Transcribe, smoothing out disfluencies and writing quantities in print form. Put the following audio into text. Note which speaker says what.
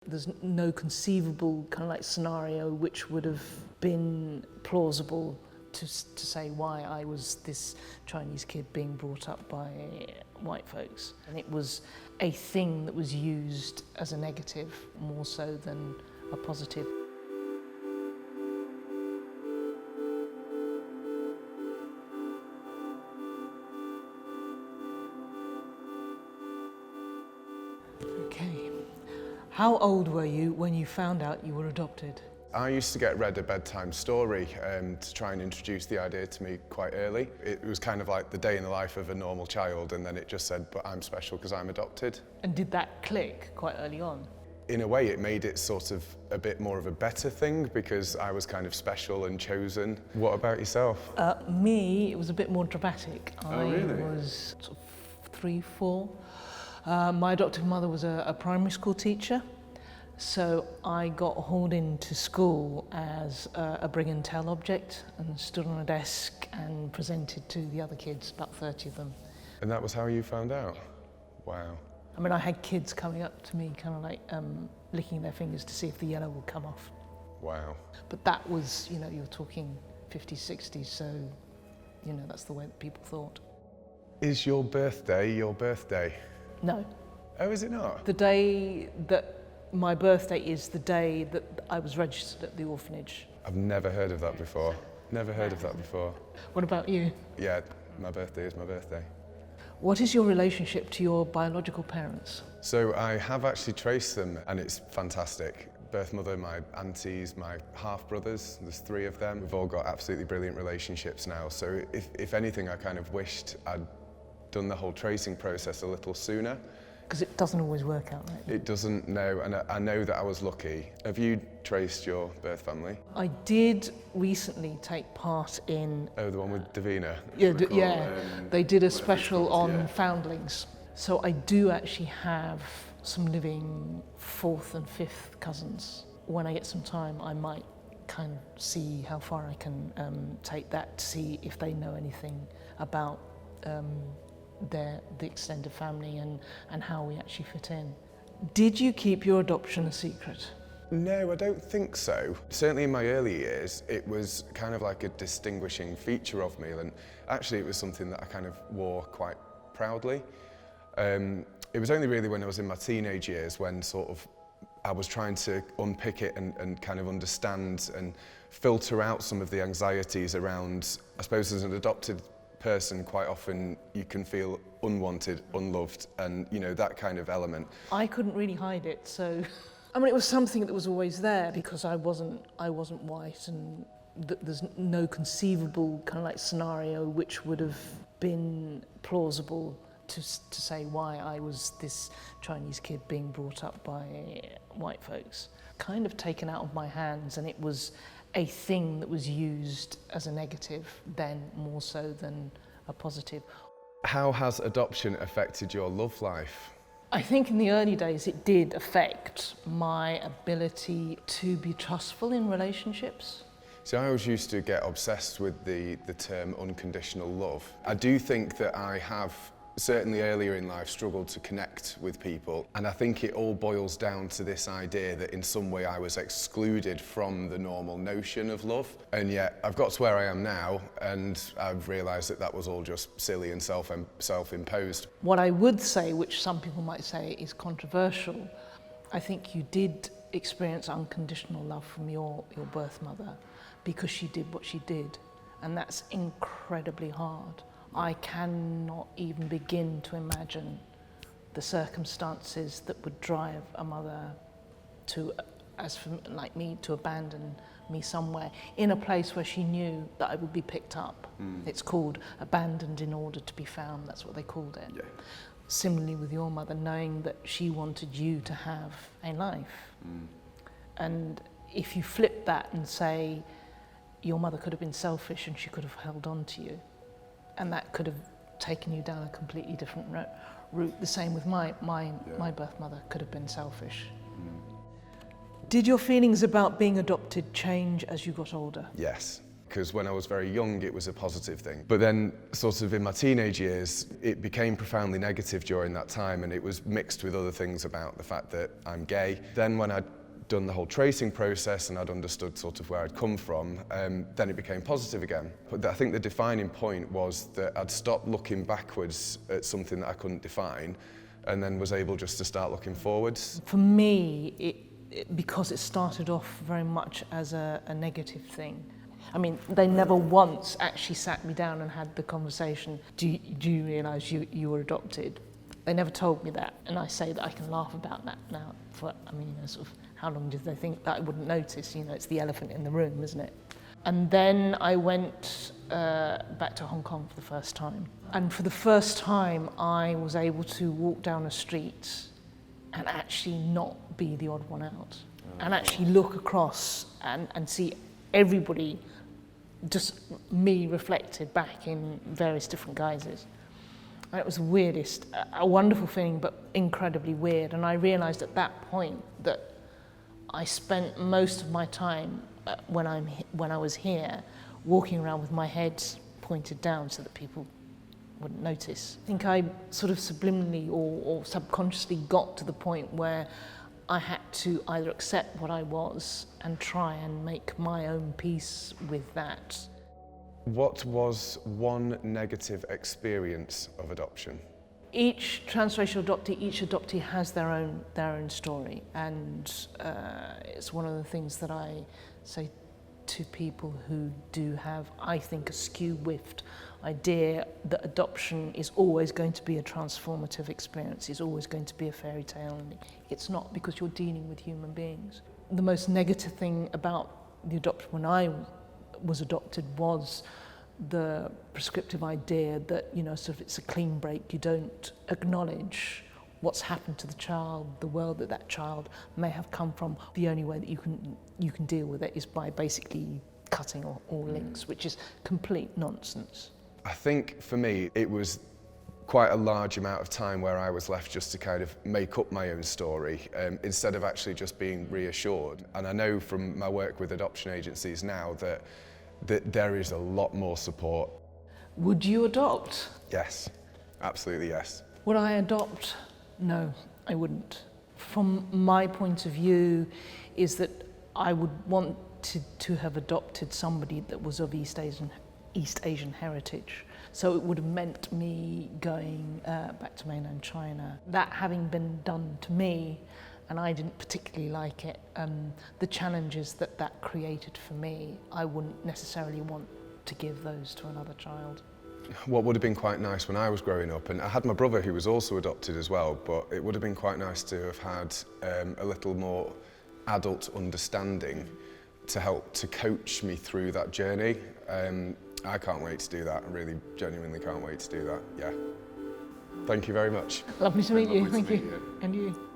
Speaker 1: There's no conceivable kind of like scenario which would have been plausible to say why I was this Chinese kid being brought up by white folks. And it was a thing that was used as a negative more so than a positive. Okay. How old were you when you found out you were adopted?
Speaker 2: I used to get read a bedtime story to try and introduce the idea to me quite early. It was kind of like the day in the life of a normal child, and then it just said, but I'm special because I'm adopted.
Speaker 1: And did that click quite early on?
Speaker 2: In a way, it made it sort of a bit more of a better thing because I was kind of special and chosen. What about yourself?
Speaker 1: Me, it was a bit more dramatic.
Speaker 2: Oh, really?
Speaker 1: I was sort of 3, 4. My adoptive mother was a primary school teacher. So I got hauled into school as a bring and tell object and stood on a desk and presented to the other kids, about 30 of them.
Speaker 2: And that was how you found out? Wow.
Speaker 1: I mean, I had kids coming up to me kind of like licking their fingers to see if the yellow would come off.
Speaker 2: Wow.
Speaker 1: But that was, you know, you're talking 50s, 60s, so, you know, that's the way that people thought.
Speaker 2: Is your birthday your birthday?
Speaker 1: No.
Speaker 2: Oh, is it not?
Speaker 1: The day that my birthday is the day that I was registered at the orphanage.
Speaker 2: I've never heard of that before. Never heard of that before.
Speaker 1: What about you?
Speaker 2: Yeah, my birthday is my birthday.
Speaker 1: What is your relationship to your biological parents?
Speaker 2: So I have actually traced them and it's fantastic. Birth mother, my aunties, my half-brothers, there's 3 of them. We've all got absolutely brilliant relationships now. So if anything, I kind of wished I'd done the whole tracing process a little sooner.
Speaker 1: Because it doesn't always work out, right?
Speaker 2: It doesn't, no, and I know that I was lucky. Have you traced your birth family?
Speaker 1: I did recently take part in...
Speaker 2: Oh, the one with Davina?
Speaker 1: Yeah, they did a special on foundlings. So I do actually have some living 4th and 5th cousins. When I get some time, I might kind of see how far I can take that to see if they know anything about the extended family and how we actually fit in. Did you keep your adoption a secret?
Speaker 2: No, I don't think so. Certainly in my early years, it was kind of like a distinguishing feature of me, and actually it was something that I kind of wore quite proudly. It was only really when I was in my teenage years when sort of I was trying to unpick it and kind of understand and filter out some of the anxieties around, I suppose as an adopted person, quite often you can feel unwanted, unloved, and you know, that kind of element.
Speaker 1: I couldn't really hide it, so I mean, it was something that was always there because I wasn't white, and there's no conceivable kind of like scenario which would have been plausible to say why I was this Chinese kid being brought up by white folks. Kind of taken out of my hands, and it was a thing that was used as a negative then more so than a positive.
Speaker 2: How has adoption affected your love life?
Speaker 1: I think in the early days it did affect my ability to be trustful in relationships.
Speaker 2: So I always used to get obsessed with the term unconditional love. I do think that I have certainly earlier in life struggled to connect with people, and I think it all boils down to this idea that in some way I was excluded from the normal notion of love, and yet I've got to where I am now and I've realised that that was all just silly and self-imposed.
Speaker 1: What I would say, which some people might say is controversial, I think you did experience unconditional love from your birth mother because she did what she did, and that's incredibly hard. I cannot even begin to imagine the circumstances that would drive a mother to, as for like me, to abandon me somewhere in a place where she knew that I would be picked up. It's called abandoned in order to be found, that's what they called it. Yeah. Similarly with your mother, knowing that she wanted you to have a life. And if you flip that and say your mother could have been selfish and she could have held on to you, and that could have taken you down a completely different route. The same with my birth mother could have been selfish. Did your feelings about being adopted change as you got older?
Speaker 2: Yes. because when I was very young it was a positive thing. But then sort of in my teenage years it became profoundly negative during that time, and it was mixed with other things about the fact that I'm gay. Then when I'd done the whole tracing process and I'd understood sort of where I'd come from, then it became positive again. But I think the defining point was that I'd stopped looking backwards at something that I couldn't define, and then was able just to start looking forwards.
Speaker 1: For me, because it started off very much as a negative thing. I mean, they never once actually sat me down and had the conversation, do you realise you were adopted? They never told me that, and I say that I can laugh about that now. Sort of, how long did they think that I wouldn't notice? It's the elephant in the room, isn't it? And then I went back to Hong Kong for the first time. And for the first time, I was able to walk down a street and actually not be the odd one out. And actually look across and see everybody, just me reflected back in various different guises. And it was the weirdest, a wonderful feeling, but incredibly weird. And I realised at that point that I spent most of my time when I was here walking around with my head pointed down so that people wouldn't notice. I think I sort of subliminally or subconsciously got to the point where I had to either accept what I was and try and make my own peace with that.
Speaker 2: What was one negative experience of adoption?
Speaker 1: Each transracial adoptee, each adoptee has their own story, and it's one of the things that I say to people who do have, I think, a skew-whiffed idea that adoption is always going to be a transformative experience, is always going to be a fairy tale, and it's not, because you're dealing with human beings. The most negative thing about the adoption when I was adopted was the prescriptive idea that, sort of it's a clean break. You don't acknowledge what's happened to the child, the world that child may have come from. The only way that you can deal with it is by basically cutting all links, which is complete nonsense.
Speaker 2: I think for me it was quite a large amount of time where I was left just to kind of make up my own story instead of actually just being reassured. And I know from my work with adoption agencies now that there is a lot more support.
Speaker 1: Would you adopt?
Speaker 2: Yes, absolutely yes.
Speaker 1: Would I adopt? No, I wouldn't. From my point of view is that I would want to have adopted somebody that was of East Asian heritage. So it would have meant me going back to mainland China. That having been done to me, and I didn't particularly like it, the challenges that created for me, I wouldn't necessarily want to give those to another child.
Speaker 2: What would have been quite nice when I was growing up, and I had my brother who was also adopted as well, but it would have been quite nice to have had a little more adult understanding to help to coach me through that journey. I can't wait to do that. I really genuinely can't wait to do that. Yeah. Thank you very much.
Speaker 1: Lovely to meet you.
Speaker 2: Lovely to
Speaker 1: Thank
Speaker 2: meet
Speaker 1: you.
Speaker 2: you.
Speaker 1: And you.